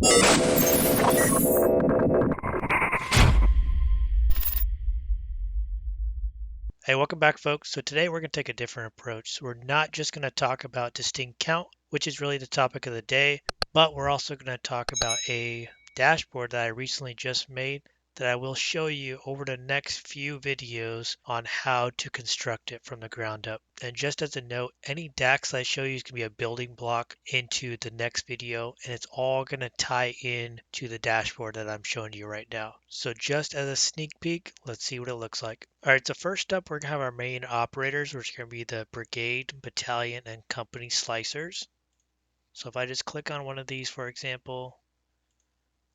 Hey, welcome back, folks. So today we're going to take a different approach. So we're not just going to talk about distinct count, which is really the topic of the day, but we're also going to talk about a dashboard that I recently just made that I will show you over the next few videos on how to construct it from the ground up. And just as a note, any DAX I show you is going to be a building block into the next video, and it's all going to tie in to the dashboard that I'm showing you right now. So just as a sneak peek, let's see what it looks like. All right, so first up, we're going to have our main operators, which are going to be the brigade, battalion, and company slicers. So if I just click on one of these, for example,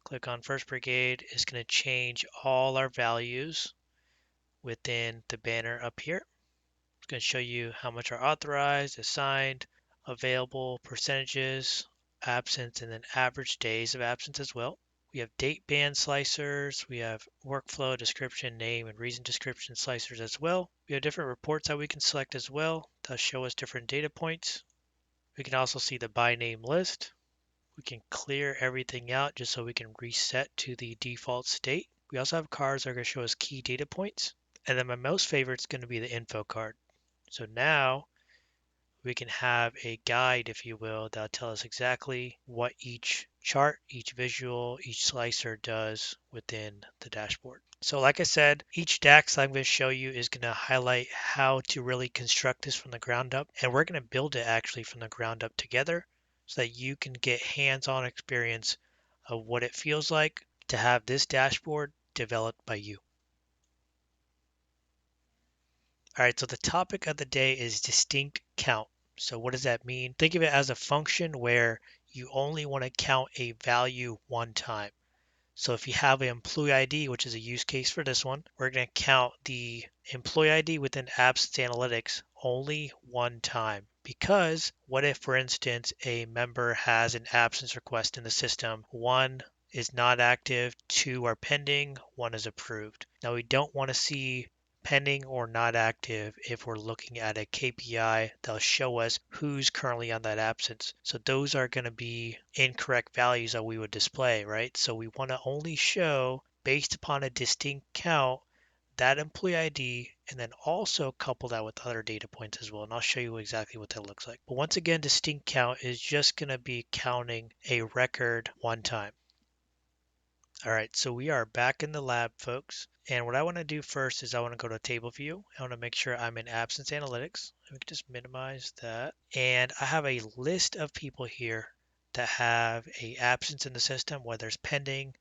click on First Brigade, it's going to change all our values within the banner up here. It's going to show you how much are authorized, assigned, available, percentages, absence, and then average days of absence as well. We have date band slicers, we have workflow, description, name, and reason description slicers as well. We have different reports that we can select as well that show us different data points. We can also see the by name list. We can clear everything out just so we can reset to the default state. We also have cards that are going to show us key data points. And then my most favorite is going to be the info card. So now we can have a guide, if you will, that'll tell us exactly what each chart, each visual, each slicer does within the dashboard. So like I said, each DAX I'm going to show you is going to highlight how to really construct this from the ground up. And we're going to build it actually from the ground up together so that you can get hands-on experience of what it feels like to have this dashboard developed by you. All right, so the topic of the day is distinct count. So what does that mean? Think of it as a function where you only want to count a value one time. So if you have an employee ID, which is a use case for this one, we're going to count the employee ID within Absence Analytics only one time. Because what if, for instance, a member has an absence request in the system? One is not active, two are pending, one is approved. Now we don't want to see pending or not active if we're looking at a KPI that'll show us who's currently on that absence. So those are going to be incorrect values that we would display, right? So we want to only show based upon a distinct count that employee ID and then also couple that with other data points as well. And I'll show you exactly what that looks like. But once again, distinct count is just going to be counting a record one time. All right, so we are back in the lab, folks. And what I want to do first is I want to go to table view. I want to make sure I'm in absence analytics. We can just minimize that. And I have a list of people here that have a absence in the system, whether it's pending,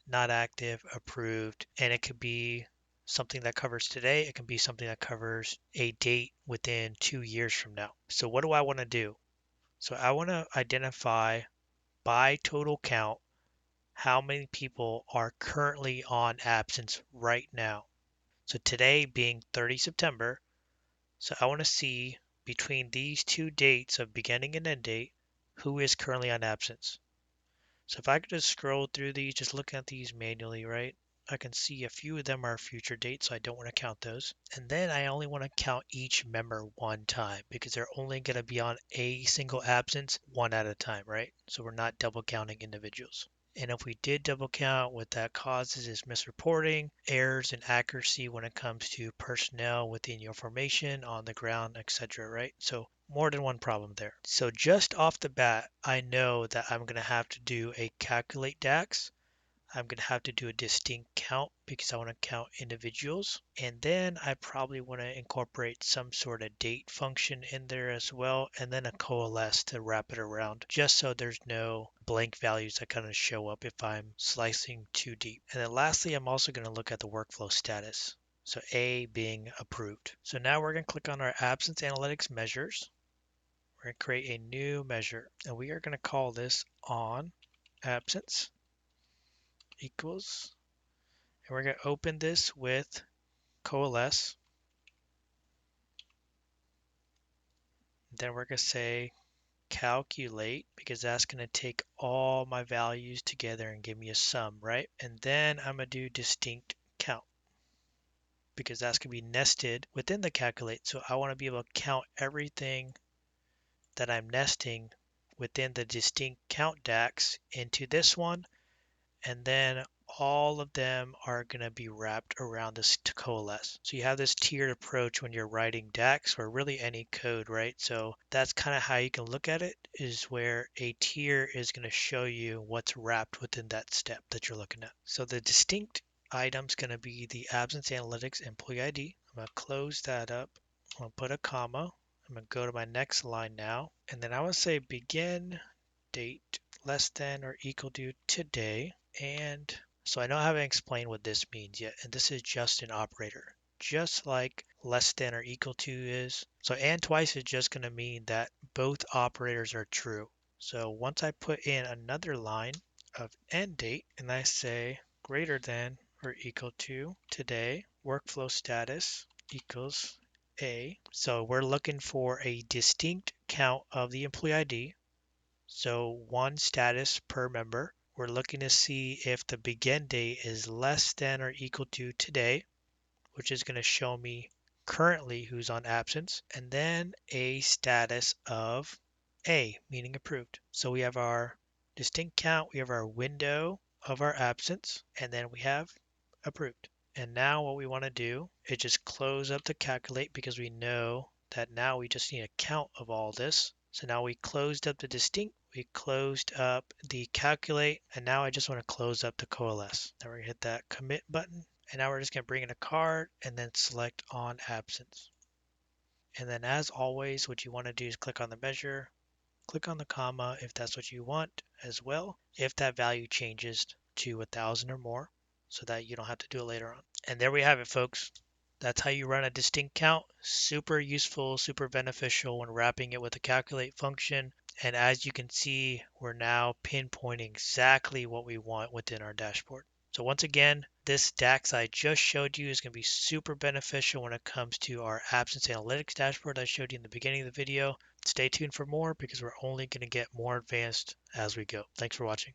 not active, approved, and it could be something that covers today. It can be something that covers a date within 2 years from now. So what do I want to do? So I want to identify by total count how many people are currently on absence right now. So today being 30 September, so I want to see between these two dates of beginning and end date, who is currently on absence. So if I could just scroll through these, just looking at these manually, right? I can see a few of them are future dates, so I don't want to count those. And then I only want to count each member one time because they're only going to be on a single absence one at a time, right? So we're not double counting individuals. And if we did double count, what that causes is misreporting, errors in accuracy when it comes to personnel within your formation, on the ground, etc. Right? So more than one problem there. So just off the bat, I know that I'm going to have to do a calculate DAX. I'm going to have to do a distinct count because I want to count individuals. And then I probably want to incorporate some sort of date function in there as well, and then a coalesce to wrap it around, just so there's no blank values that kind of show up if I'm slicing too deep. And then lastly, I'm also going to look at the workflow status. So A being approved. So now we're going to click on our absence analytics measures. We're going to create a new measure, and we are going to call this on absence equals, and we're going to open this with coalesce. Then we're going to say calculate because that's going to take all my values together and give me a sum, right? And then I'm going to do distinct count because that's going to be nested within the calculate. So I want to be able to count everything that I'm nesting within the distinct count DAX into this one, and then all of them are going to be wrapped around this to coalesce. So you have this tiered approach when you're writing DAX or really any code, right? So that's kind of how you can look at it, is where a tier is going to show you what's wrapped within that step that you're looking at. So the distinct item's going to be the Absence Analytics employee ID. I'm going to close that up. I'm going to put a comma. I'm going to go to my next line now, and then I would say begin date less than or equal to today. And so I don't have to explain what this means yet, and this is just an operator, just like less than or equal to is. So and twice is just going to mean that both operators are true. So once I put in another line of end date and I say greater than or equal to today, workflow status equals A. So we're looking for a distinct count of the employee ID. So one status per member. We're looking to see if the begin date is less than or equal to today, which is going to show me currently who's on absence, and then a status of A, meaning approved. So we have our distinct count, we have our window of our absence, and then we have approved. And now what we want to do is just close up the calculate, because we know that now we just need a count of all this. So now we closed up the distinct, we closed up the calculate, and now I just want to close up the coalesce. Now we're going to hit that commit button, and now we're just going to bring in a card and then select on absence. And then as always, what you want to do is click on the measure, click on the comma if that's what you want as well, if that value changes to 1,000 or more, so that you don't have to do it later on. And there we have it, folks. That's how you run a distinct count. Super useful, super beneficial when wrapping it with a calculate function. And as you can see, we're now pinpointing exactly what we want within our dashboard. So once again, this DAX I just showed you is going to be super beneficial when it comes to our absence analytics dashboard I showed you in the beginning of the video. Stay tuned for more, because we're only going to get more advanced as we go. Thanks for watching.